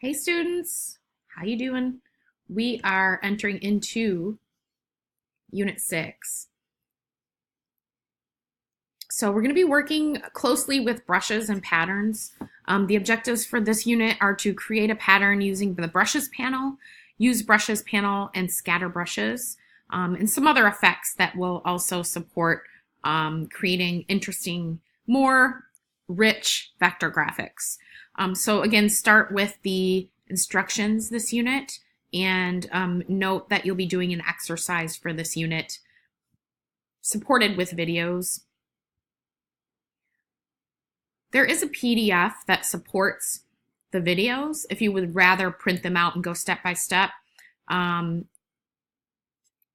Hey students, how you doing? We are entering into Unit 6. So we're going to be working closely with brushes and patterns. The objectives for this unit are to create a pattern using the brushes panel, use brushes panel, and scatter brushes, and some other effects that will also support creating interesting, more rich vector graphics. So again, start with the instructions this unit, and note that you'll be doing an exercise for this unit supported with videos. There is a PDF that supports the videos if you would rather print them out and go step by step.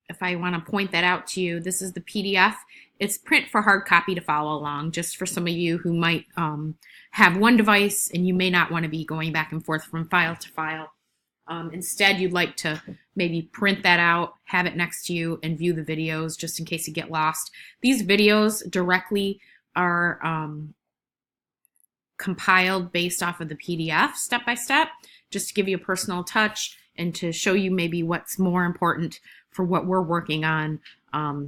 If I want to point that out to you, this is the PDF. It's print for hard copy to follow along, just for some of you who might have one device and you may not want to be going back and forth from file to file. Instead, you'd like to maybe print that out, have it next to you, and view the videos just in case you get lost. These videos directly are compiled based off of the PDF step by step, just to give you a personal touch and to show you maybe what's more important for what we're working on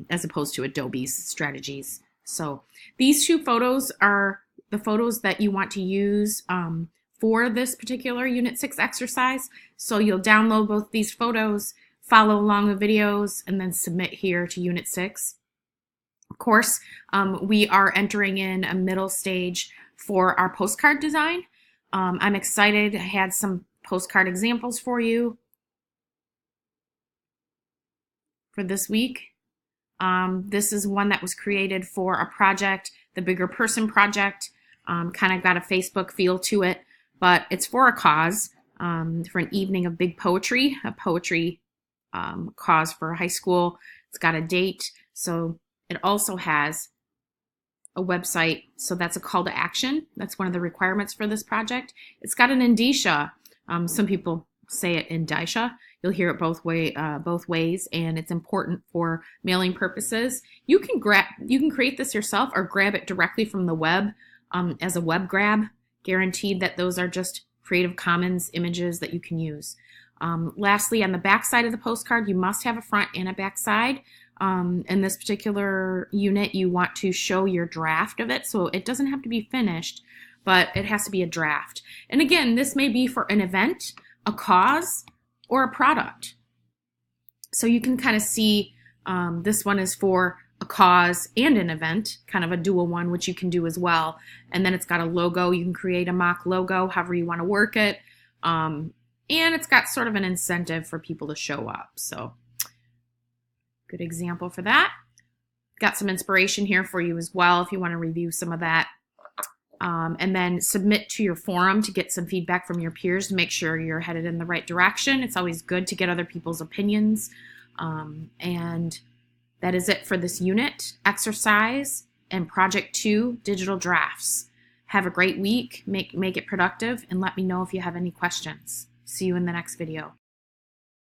as opposed to Adobe's strategies. So these two photos are the photos that you want to use for this particular Unit 6 exercise. So you'll download both these photos, follow along the videos, and then submit here to Unit 6. Of course, we are entering in a middle stage for our postcard design. I'm excited. I had some postcard examples for you for this week. This is one that was created for a project, the Bigger Person Project. Kind of got a Facebook feel to it, but it's for a cause, for an evening of big poetry, a poetry cause for high school. It's got a date, so it also has a website, so that's a call to action. That's one of the requirements for this project. It's got an indicia. Some people say it indicia. You'll hear it both ways, and it's important for mailing purposes. You can create this yourself or grab it directly from the web as a web grab. Guaranteed that those are just Creative Commons images that you can use. Lastly, on the back side of the postcard, you must have a front and a back side. In this particular unit, you want to show your draft of it, so it doesn't have to be finished, but it has to be a draft. And again, this may be for an event, a cause, or a product. So you can kind of see this one is for a cause and an event, kind of a dual one, which you can do as well. And then it's got a logo. You can create a mock logo, however you want to work it. And it's got sort of an incentive for people to show up. So good example for that. Got some inspiration here for you as well if you want to review some of that. And then submit to your forum to get some feedback from your peers to make sure you're headed in the right direction. It's always good to get other people's opinions. And that is it for this unit, exercise, and Project 2, digital drafts. Have a great week, make it productive, and let me know if you have any questions. See you in the next video.